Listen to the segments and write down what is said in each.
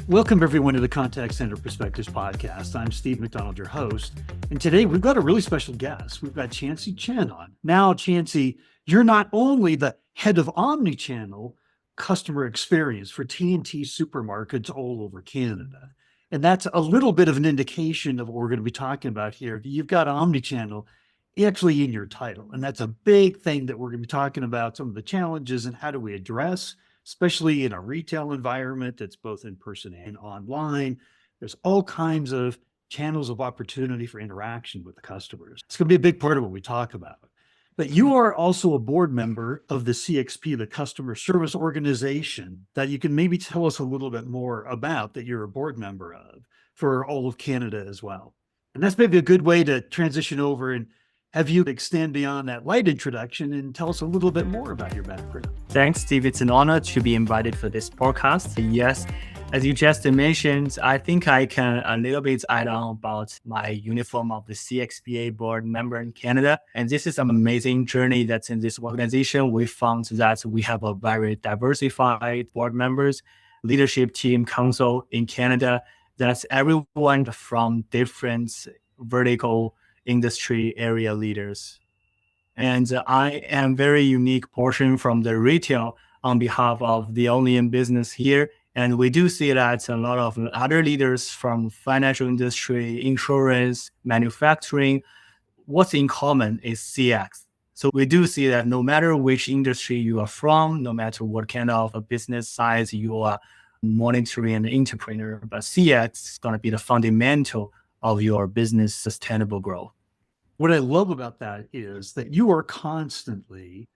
Welcome, everyone, to the Contact Center Perspectives podcast. I'm Steve McDonald, your host. And today we've got a really special guest. We've got Chancy Chen on. Now, Chancy, you're not only the head of Omnichannel Customer Experience for T&T Supermarkets all over Canada. And that's a little bit of an indication of what we're going to be talking about here. You've got Omnichannel actually in your title. And that's a big thing that we're going to be talking about, some of the challenges and how do we address, especially in a retail environment that's both in person and online. There's all kinds of channels of opportunity for interaction with the customers. It's going to be a big part of what we talk about. But you are also a board member of the CXP, the Customer Service Organization, that you can maybe tell us a little bit more about that you're a board member of for all of Canada as well. And that's maybe a good way to transition over and have you extend beyond that light introduction and tell us a little bit more about your background. Thanks, Steve. It's an honor to be invited for this podcast. Yes, as you just mentioned, I think I can a little bit add on about my uniform of the CXPA board member in Canada. And this is an amazing journey that's in this organization. We found that we have a very diversified board members, leadership team, council in Canada. That's everyone from different vertical industry area leaders. And I am very unique portion from the retail on behalf of the Omnichannel business here. And we do see that a lot of other leaders from financial industry, insurance, manufacturing, what's in common is CX. So we do see that no matter which industry you are from, no matter what kind of a business size you are monitoring an entrepreneur, but CX is going to be the fundamental of your business sustainable growth. What I love about that is that you are constantly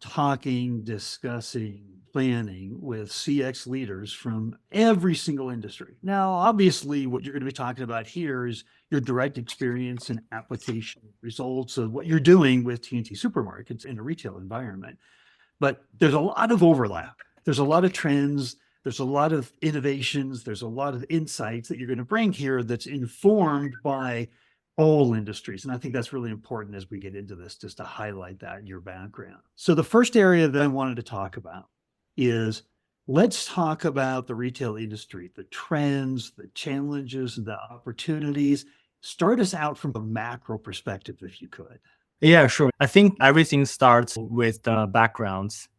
talking, discussing, planning with CX leaders from every single industry. Now, obviously, what you're going to be talking about here is your direct experience and application results of what you're doing with T&T Supermarkets in a retail environment. But there's a lot of overlap. There's a lot of trends. There's a lot of innovations. There's a lot of insights that you're going to bring here that's informed by all industries. And I think that's really important as we get into this, just to highlight that in your background. So the first area that I wanted to talk about is let's talk about the retail industry, the trends, the challenges, the opportunities. Start us out from a macro perspective, if you could. Yeah, sure. I think everything starts with the backgrounds.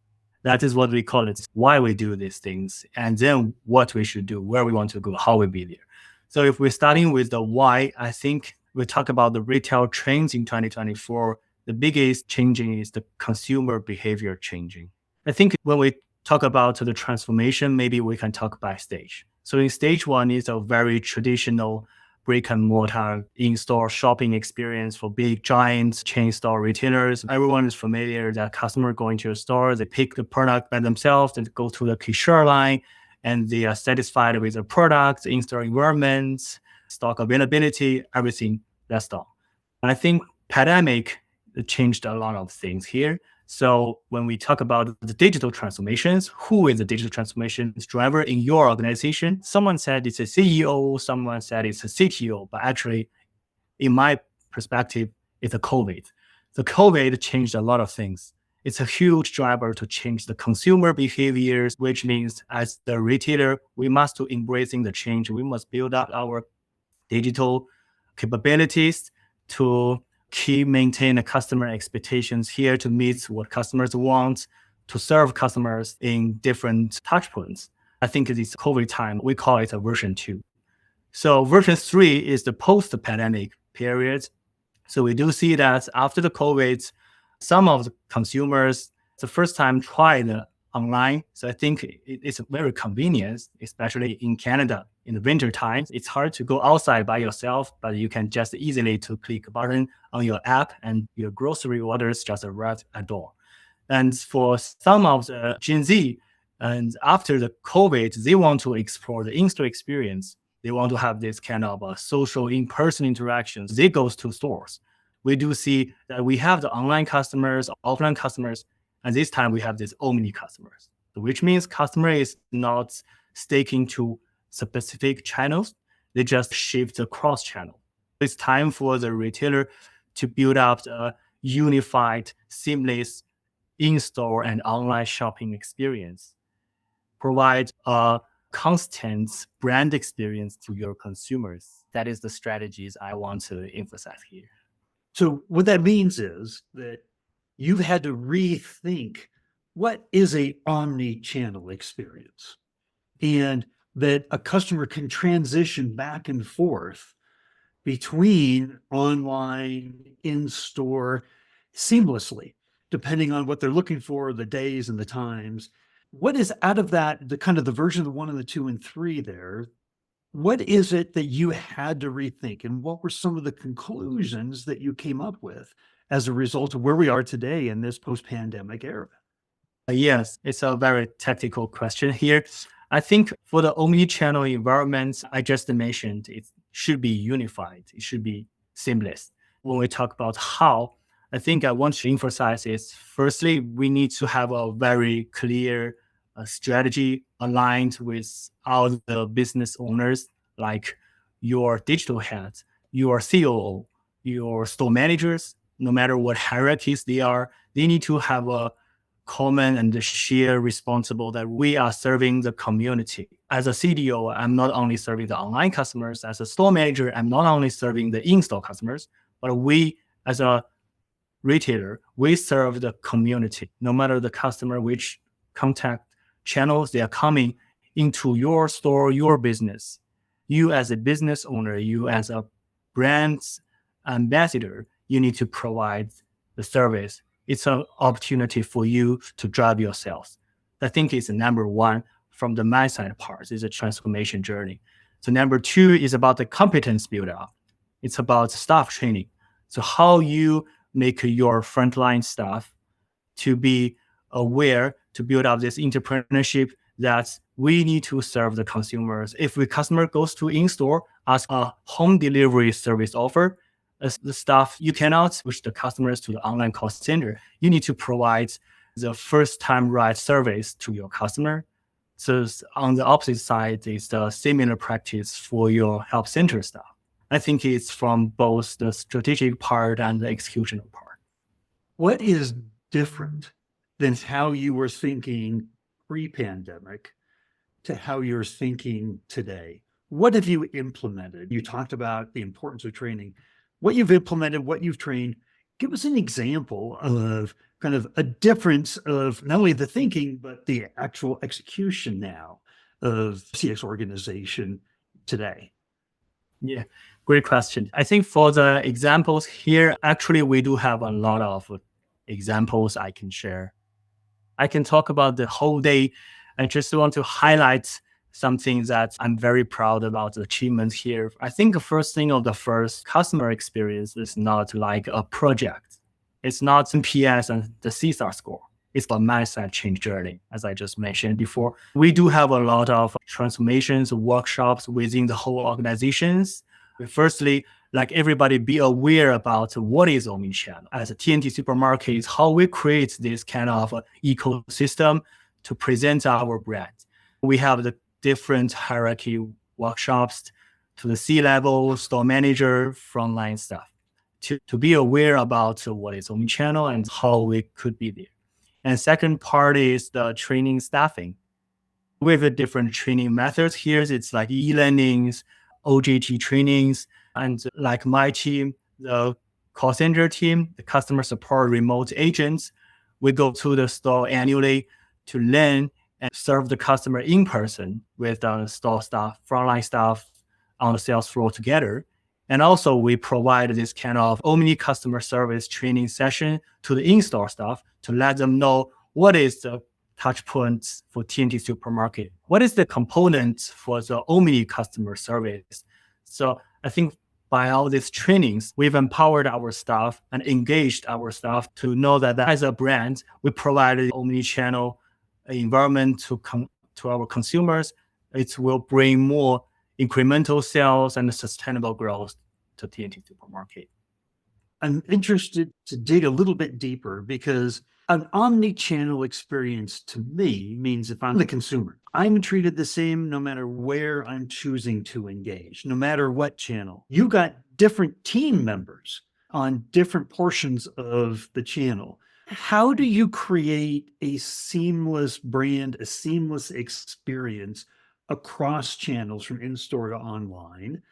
That is what we call it, why we do these things, and then what we should do, where we want to go, how we be there. So if we're starting with the why, I think we talk about the retail trends in 2024. The biggest changing is the consumer behavior changing. I think when we talk about the transformation, maybe we can talk by stage. So in stage one is a very traditional brick and mortar in-store shopping experience for big giant chain store retailers. Everyone is familiar that customer going to a store, they pick the product by themselves and go to the cashier line, and they are satisfied with the product, in-store environment, stock availability, everything. That's all. And I think pandemic changed a lot of things here. So when we talk about the digital transformations, who is the digital transformations driver in your organization? Someone said it's a CEO, someone said it's a CTO, but actually, in my perspective, it's a COVID. The COVID changed a lot of things. It's a huge driver to change the consumer behaviors, which means as the retailer, we must to embracing the change. We must build up our digital capabilities to maintain the customer expectations here, to meet what customers want, to serve customers in different touch points. I think this COVID time, we call it a version 2. So version 3 is the post-pandemic period. So we do see that after the COVID, some of the consumers, the first time tried online. So I think it's very convenient, especially in Canada. In the winter times, it's hard to go outside by yourself, but you can just easily to click a button on your app and your grocery orders just arrive at door. And for some of the Gen Z, and after the COVID, they want to explore the in-store experience. They want to have this kind of social in-person interactions. They go to stores. We do see that we have the online customers, offline customers, and this time we have this omni customers, which means customer is not sticking to specific channels. They just shift across channel. It's time for the retailer to build up a unified, seamless in-store and online shopping experience. Provide a constant brand experience to your consumers. That is the strategies I want to emphasize here. So what that means is that you've had to rethink what is a omni-channel experience, and that a customer can transition back and forth between online, in-store seamlessly, depending on what they're looking for, the days and the times. What is out of that, the kind of the version of the 1 and the 2 and 3 there, what is it that you had to rethink, and what were some of the conclusions that you came up with as a result of where we are today in this post-pandemic era? Yes, it's a very technical question here. I think for the omni-channel environment I just mentioned, it should be unified. It should be seamless. When we talk about how, I think I want to emphasize is firstly, we need to have a very clear strategy aligned with all the business owners, like your digital heads, your COO, your store managers, no matter what hierarchies they are, they need to have a common and shared responsible that we are serving the community. As a CDO, I'm not only serving the online customers. As a store manager, I'm not only serving the in-store customers, but we, as a retailer, we serve the community, no matter the customer, which contact channels they are coming into your store, your business. You as a business owner, you as a brand ambassador, you need to provide the service. It's an opportunity for you to drive your sales. I think it's number one from the my side part is a transformation journey. So number two is about the competence build up. It's about staff training. So how you make your frontline staff to be aware to build up this entrepreneurship that we need to serve the consumers. If the customer goes to in-store, ask a home delivery service offer, as the staff, you cannot switch the customers to the online call center. You need to provide the first time right service to your customer. So on the opposite side is the similar practice for your help center staff. I think it's from both the strategic part and the executional part. What is different than how you were thinking pre-pandemic to how you're thinking today? What have you implemented? You talked about the importance of training. What you've implemented, what you've trained, give us an example of kind of a difference of not only the thinking, but the actual execution now of CX organization today. Yeah, great question. I think for the examples here, actually, we do have a lot of examples I can share. I can talk about the whole day. I just want to highlight something that I'm very proud about the achievement here. I think the first thing of the first customer experience is not like a project. It's not NPS and the CSAR score. It's a mindset change journey, as I just mentioned before. We do have a lot of transformations, workshops within the whole organizations. Firstly, like everybody be aware about what is omnichannel. As a T&T Supermarket, how we create this kind of ecosystem to present our brand. We have the different hierarchy workshops to the C-level, store manager, frontline staff to be aware about what is omnichannel and how we could be there. And second part is the training staffing. We have a different training methods here. It's like e-learnings, OJT trainings, and like my team, the call center team, the customer support remote agents, we go to the store annually to learn and serve the customer in person with the store staff, frontline staff on the sales floor together. And also we provide this kind of omni customer service training session to the in-store staff to let them know what is the touch points for T&T Supermarket, what is the component for the omni customer service. So I think by all these trainings, we've empowered our staff and engaged our staff to know that as a brand, we provide an omni-channel environment to our consumers. It will bring more incremental sales and sustainable growth to T&T Supermarket. I'm interested to dig a little bit deeper because an omni-channel experience to me means if I'm the consumer, I'm treated the same no matter where I'm choosing to engage, no matter what channel. You got different team members on different portions of the channel. How do you create a seamless brand, a seamless experience across channels from in-store to online,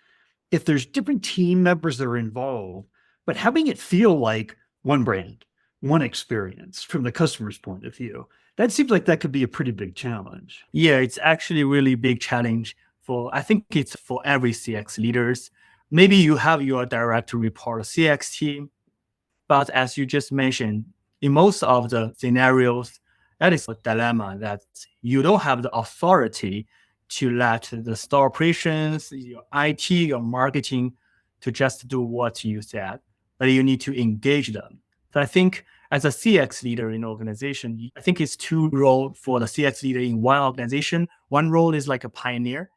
if there's different team members that are involved, but having it feel like one brand, one experience from the customer's point of view, that seems like that could be a pretty big challenge. Yeah, it's actually really big challenge for, I think it's for every CX leaders. Maybe you have your direct report CX team, but as you just mentioned, in most of the scenarios, that is a dilemma that you don't have the authority to let the store operations, your IT, your marketing to just do what you said, but you need to engage them. So I think as a CX leader in an organization, I think it's two roles for the CX leader in one organization. One role is like a pioneer.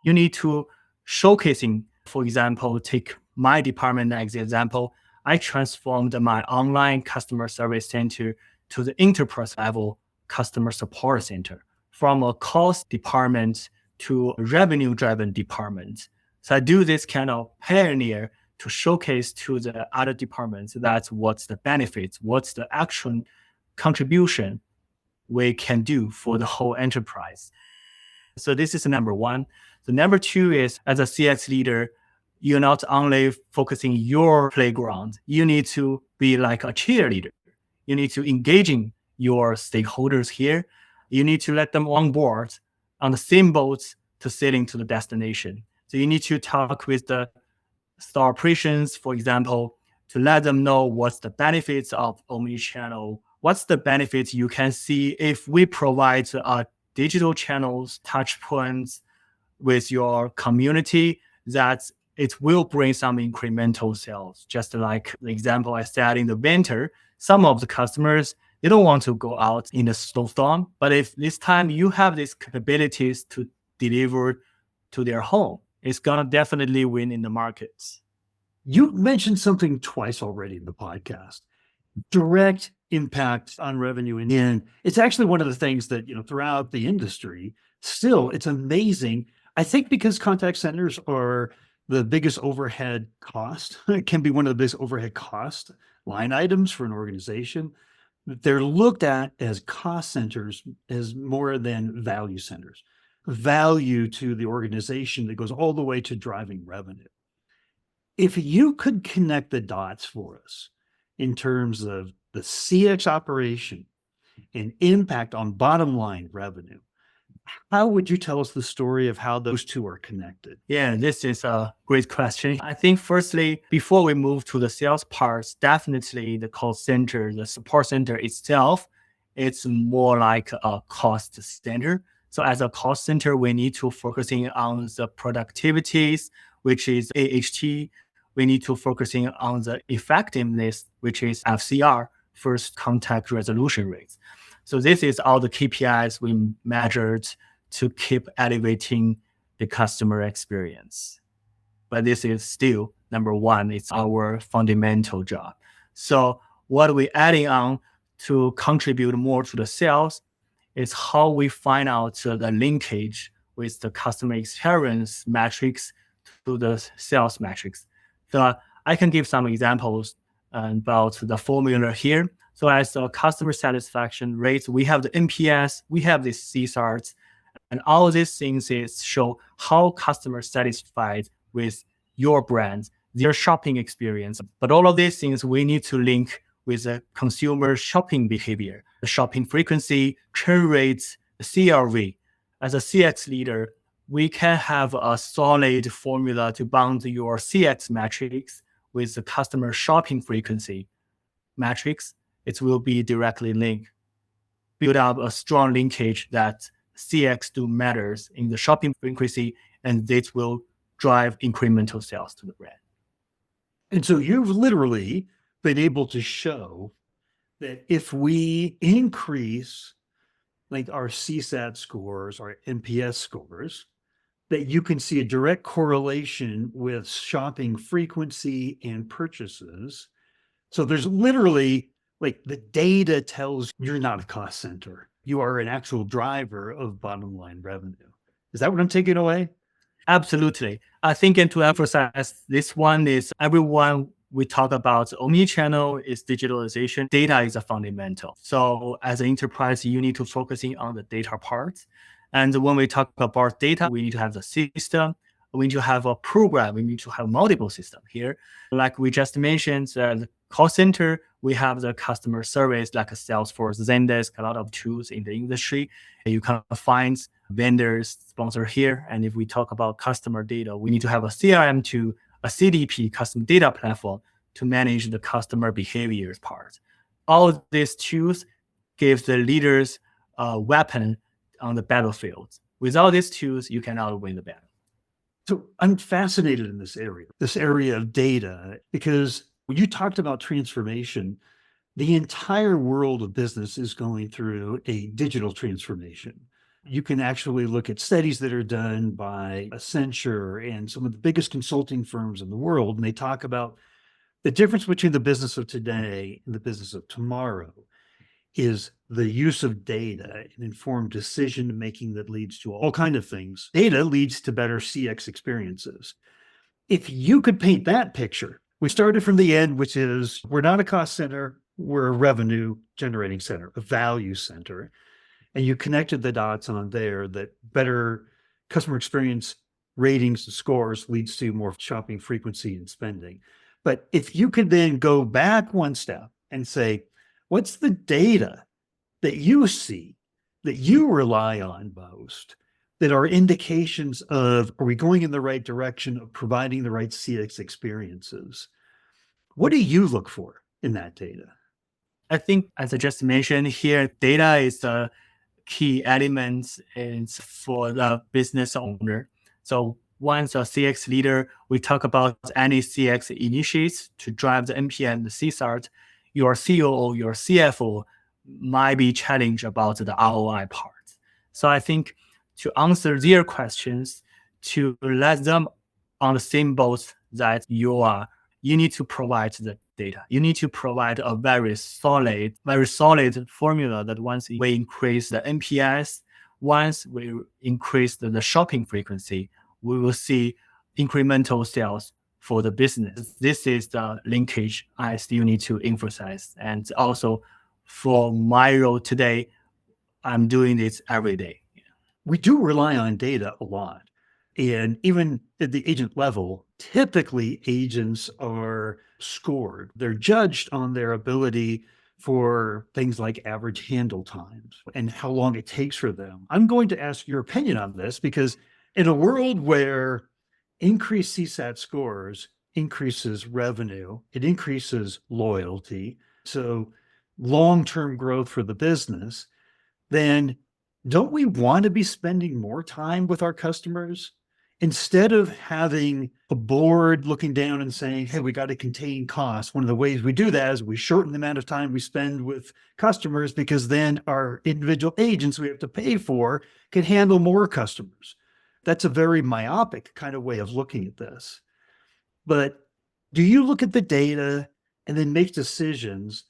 You need to showcasing, for example, take my department as an example. I transformed my online customer service center to the enterprise level customer support center from a cost department to a revenue driven department. So I do this kind of pioneer to showcase to the other departments that what's the benefits, what's the action contribution we can do for the whole enterprise. So this is number one. The number two is as a CX leader, you're not only focusing your playground, you need to be like a cheerleader. You need to engaging your stakeholders here. You need to let them on board on the same boat to sailing to the destination. So you need to talk with the store operations, for example, to let them know what's the benefits of omnichannel, what's the benefits you can see if we provide digital channels, touch points with your community, that it will bring some incremental sales. Just like the example I said in the winter, some of the customers, they don't want to go out in the snowstorm, but if this time you have these capabilities to deliver to their home, it's gonna definitely win in the markets. You mentioned something twice already in the podcast, direct impact on revenue. And it's actually one of the things that, throughout the industry, still, it's amazing. I think because contact centers are the biggest overhead cost, it can be one of the biggest overhead cost line items for an organization. They're looked at as cost centers as more than value centers, value to the organization that goes all the way to driving revenue. If you could connect the dots for us in terms of the CX operation and impact on bottom line revenue, how would you tell us the story of how those two are connected? Yeah, this is a great question. I think firstly, before we move to the sales parts, definitely the call center, the support center itself, it's more like a cost center. So as a cost center, we need to focusing on the productivities, which is AHT. We need to focusing on the effectiveness, which is FCR, first contact resolution rates. So this is all the KPIs we measured to keep elevating the customer experience. But this is still number one, it's our fundamental job. So what we're adding on to contribute more to the sales is how we find out the linkage with the customer experience metrics to the sales metrics. So I can give some examples about the formula here. So as a customer satisfaction rates, we have the NPS, we have the CSARs, and all these things is show how customers satisfied with your brand, their shopping experience. But all of these things we need to link with the consumer shopping behavior, the shopping frequency, churn rates, the CRV. As a CX leader, we can have a solid formula to bound your CX metrics with the customer shopping frequency metrics. It will be directly linked. Build up a strong linkage that CX do matters in the shopping frequency, and this will drive incremental sales to the brand. And so you've literally been able to show that if we increase like our CSAT scores, our NPS scores, that you can see a direct correlation with shopping frequency and purchases. So there's literally like the data tells you're not a cost center. You are an actual driver of bottom line revenue. Is that what I'm taking away? Absolutely. I think, and to emphasize this one is everyone we talk about omnichannel is digitalization. Data is a fundamental. So as an enterprise, you need to focusing on the data part. And when we talk about data, we need to have the system. We need to have a program. We need to have multiple systems here. Like we just mentioned, the call center, we have the customer service like Salesforce, Zendesk, a lot of tools in the industry. You can find vendors sponsor here. And if we talk about customer data, we need to have a CRM to a CDP, custom data platform, to manage the customer behaviors part. All of these tools give the leaders a weapon on the battlefield. Without these tools, you cannot win the battle. So I'm fascinated in this area of data, because when you talked about transformation, the entire world of business is going through a digital transformation. You can actually look at studies that are done by Accenture and some of the biggest consulting firms in the world, and they talk about the difference between the business of today and the business of tomorrow is the use of data and informed decision making that leads to all kinds of things. Data leads to better CX experiences. If you could paint that picture, we started from the end, which is we're not a cost center, we're a revenue generating center, a value center. And you connected the dots on there that better customer experience ratings and scores leads to more shopping frequency and spending. But if you could then go back one step and say, what's the data that you see, that you rely on most, that are indications of, are we going in the right direction of providing the right CX experiences? What do you look for in that data? I think, as I just mentioned here, data is a key element for the business owner. So once a CX leader, we talk about any CX initiatives to drive the NPN, the CSAT, your COO, your CFO might be challenged about the ROI part. So I think to answer their questions, to let them on the same boat that you are, you need to provide the data. You need to provide a very solid formula that once we increase the NPS, once we increase the shopping frequency, we will see incremental sales for the business. This is the linkage I still need to emphasize. And also for my role today, I'm doing this every day. We do rely on data a lot. And even at the agent level, typically agents are scored. They're judged on their ability for things like average handle times and how long it takes for them. I'm going to ask your opinion on this, because in a world where increased CSAT scores increases revenue, it increases loyalty, so long-term growth for the business, then don't we want to be spending more time with our customers? Instead of having a board looking down and saying, hey, we got to contain costs, one of the ways we do that is we shorten the amount of time we spend with customers, because then our individual agents we have to pay for can handle more customers. That's a very myopic kind of way of looking at this. But do you look at the data and then make decisions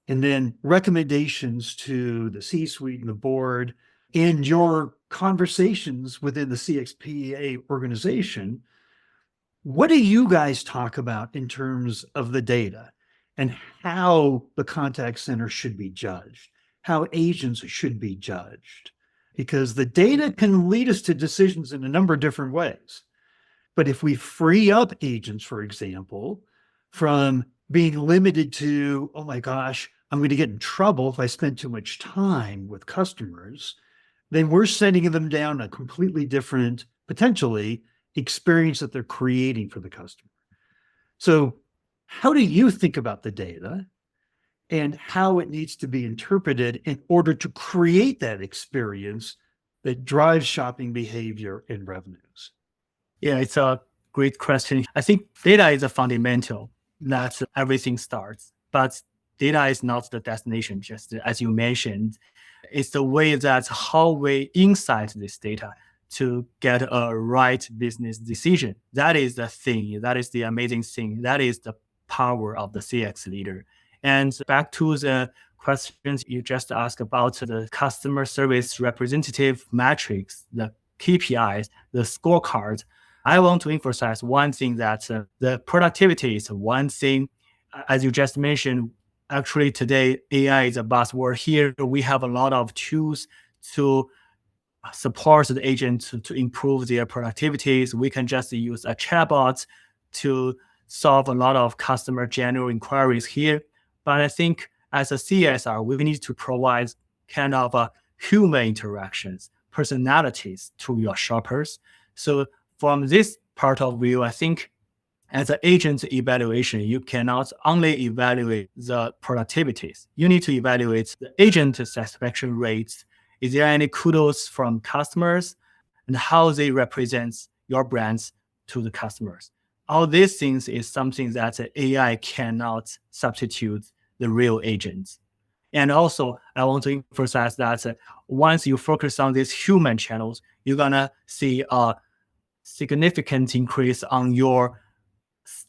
and then recommendations to the C-suite and the board in your conversations within the CXPA organization? What do you guys talk about in terms of the data and how the contact center should be judged, how agents should be judged? Because the data can lead us to decisions in a number of different ways. But if we free up agents, for example, from being limited to, oh my gosh, I'm going to get in trouble if I spend too much time with customers, then we're sending them down a completely different, potentially, experience that they're creating for the customer. So how do you think about the data and how it needs to be interpreted in order to create that experience that drives shopping behavior and revenues? Yeah, it's a great question. I think data is a fundamental that everything starts, but data is not the destination, just as you mentioned. It's the way that how we insight this data to get a right business decision. That is the thing. That is the amazing thing. That is the power of the CX leader. And back to the questions you just asked about the customer service representative metrics, the KPIs, the scorecard. I want to emphasize one thing, that the productivity is one thing. As you just mentioned, actually today, AI is a buzzword here. We have a lot of tools to support the agent to improve their productivities. We can just use a chatbot to solve a lot of customer general inquiries here. But I think as a CSR, we need to provide kind of a human interactions, personalities to your shoppers. So from this part of view, I think as an agent evaluation, you cannot only evaluate the productivities. You need to evaluate the agent satisfaction rates. Is there any kudos from customers and how they represent your brands to the customers? All these things is something that AI cannot substitute the real agents. And also, I want to emphasize that once you focus on these human channels, you're gonna see a significant increase on your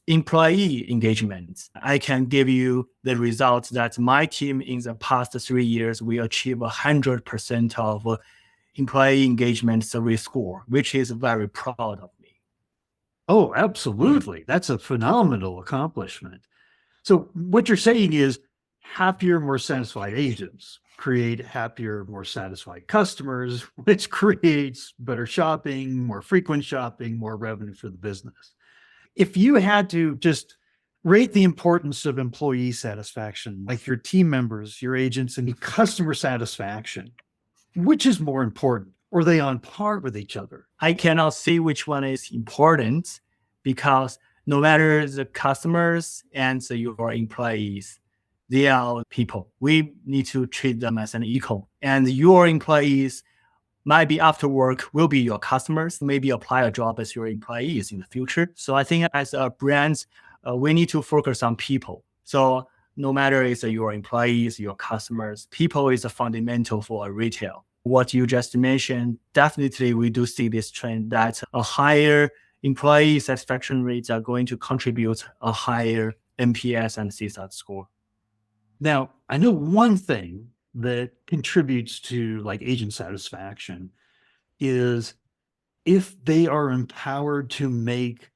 employee engagement. I can give you the results that my team in the past 3 years, we achieve 100% of employee engagement survey score, which is very proud of me. Oh, absolutely. That's a phenomenal accomplishment. So what you're saying is happier, more satisfied agents create happier, more satisfied customers, which creates better shopping, more frequent shopping, more revenue for the business. If you had to just rate the importance of employee satisfaction, like your team members, your agents, and customer satisfaction, which is more important? Or are they on par with each other? I cannot say which one is important because no matter the customers and your employees, they are people. We need to treat them as an equal. And your employees might be after work will be your customers, maybe apply a job as your employees in the future. So I think as a brand, we need to focus on people. So no matter it's your employees, your customers, people is a fundamental for a retail. What you just mentioned, definitely we do see this trend that a higher employee satisfaction rates are going to contribute a higher NPS and CSAT score. Now, I know one thing that contributes to like agent satisfaction is if they are empowered to make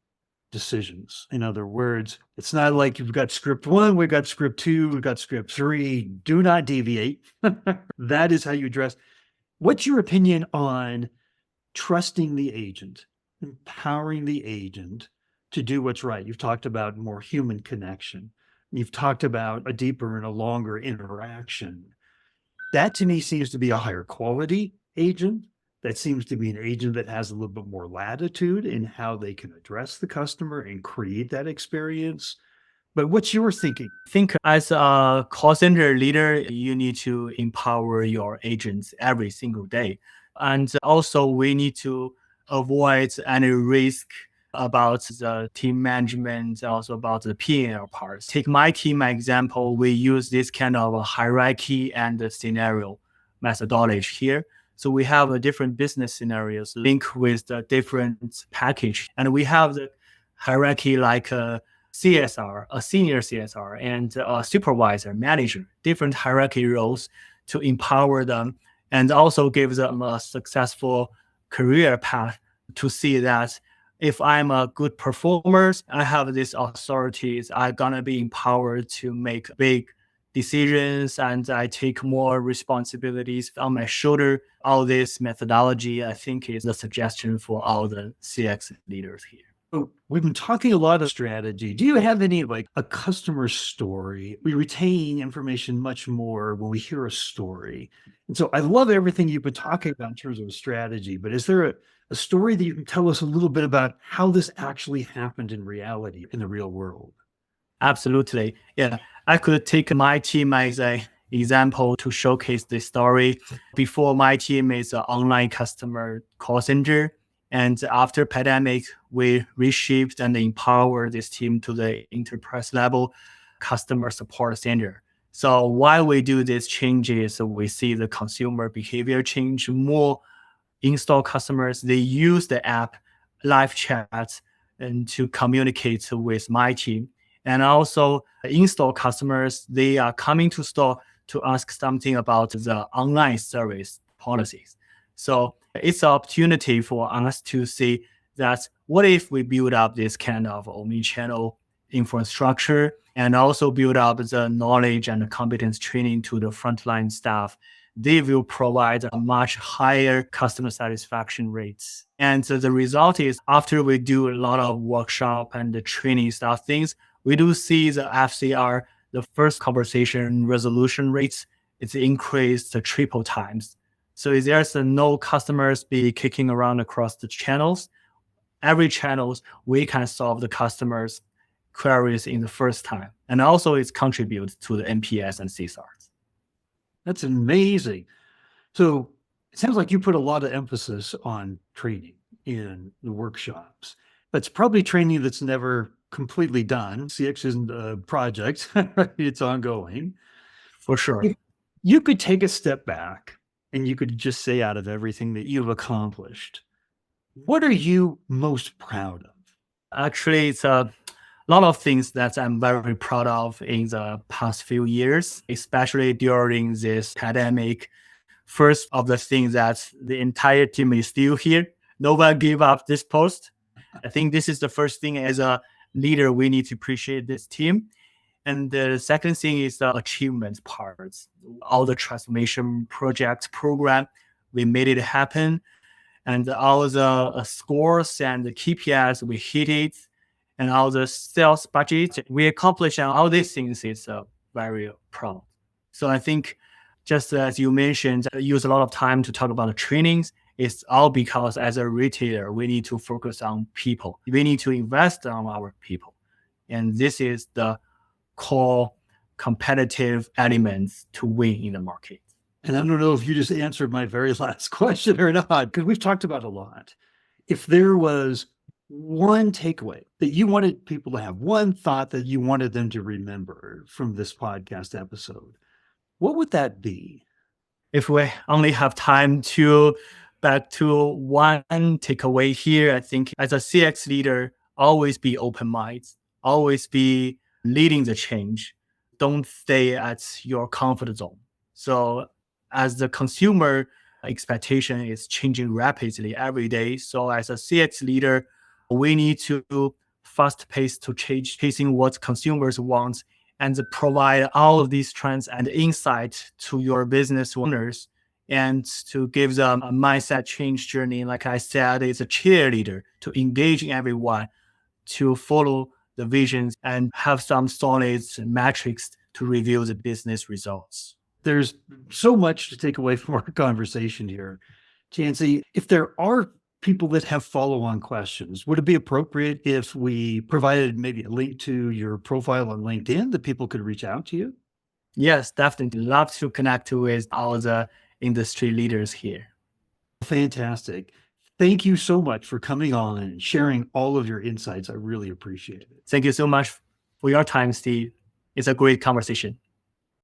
decisions. In other words, it's not like you've got script one, we've got script two, we've got script three, do not deviate. That is how you address. What's your opinion on trusting the agent, empowering the agent to do what's right? You've talked about more human connection. You've talked about a deeper and a longer interaction. That to me seems to be a higher quality agent. That seems to be an agent that has a little bit more latitude in how they can address the customer and create that experience. But what's your thinking? I think as a call center leader, you need to empower your agents every single day. And also we need to avoid any risk about the team management, also about the P&L parts. Take my team example, we use this kind of a hierarchy and the scenario methodology here. So we have a different business scenarios linked with the different package. And we have the hierarchy like a CSR, a senior CSR, and a supervisor, manager, different hierarchy roles to empower them and also give them a successful career path to see that if I'm a good performer, I have these authorities, I'm gonna be empowered to make big decisions and I take more responsibilities on my shoulder. All this methodology, I think, is a suggestion for all the CX leaders here. So we've been talking a lot of strategy. Do you have any like a customer story? We retain information much more when we hear a story. And so I love everything you've been talking about in terms of a strategy, but is there a story that you can tell us a little bit about how this actually happened in reality, in the real world? Absolutely. Yeah. I could take my team as an example to showcase this story. Before, my team is an online customer call center. And after pandemic, we reshaped and empowered this team to the enterprise level customer support center. So while we do these changes, we see the consumer behavior change. More in-store customers, they use the app, live chat, and to communicate with my team. And also in-store customers, they are coming to store to ask something about the online service policies. So it's an opportunity for us to see that what if we build up this kind of omnichannel infrastructure and also build up the knowledge and the competence training to the frontline staff they will provide a much higher customer satisfaction rates. And so the result is after we do a lot of workshop and the training stuff things, we do see the FCR, the first conversation resolution rates, it's increased to triple times. So there's no customers be kicking around across the channels. Every channels, we can solve the customers' queries in the first time. And also it's contributes to the NPS and CSARs. That's amazing. So it sounds like you put a lot of emphasis on training in the workshops. That's probably training that's never completely done. CX isn't a project, it's ongoing. For sure. If you could take a step back and you could just say out of everything that you've accomplished, what are you most proud of? Actually, it's a lot of things that I'm very proud of in the past few years, especially during this pandemic. First of the things that the entire team is still here. No one gave up this post. I think this is the first thing as a leader, we need to appreciate this team. And the second thing is the achievement parts. All the transformation project program, we made it happen. And all the scores and the KPIs, we hit it. And all the sales budget, we accomplished all these things is very proud. So I think just as you mentioned, I use a lot of time to talk about the trainings. It's all because as a retailer, we need to focus on people. We need to invest on our people. And this is the core competitive elements to win in the market. And I don't know if you just answered my very last question or not, because we've talked about a lot. If there was one takeaway that you wanted people to have, one thought that you wanted them to remember from this podcast episode, what would that be? If we only have time to back to one takeaway here, I think as a CX leader, always be open-minded, always be leading the change. Don't stay at your comfort zone. So as the consumer expectation is changing rapidly every day, so as a CX leader, we need to fast pace to change, chasing what consumers want and provide all of these trends and insight to your business owners and to give them a mindset change journey. Like I said, it's a cheerleader to engage everyone, to follow the visions and have some solid metrics to review the business results. There's so much to take away from our conversation here. Chancy, if there are people that have follow-on questions, would it be appropriate if we provided maybe a link to your profile on LinkedIn that people could reach out to you? Yes, definitely. Love to connect with all the industry leaders here. Fantastic. Thank you so much for coming on and sharing all of your insights. I really appreciate it. Thank you so much for your time, Steve. It's a great conversation.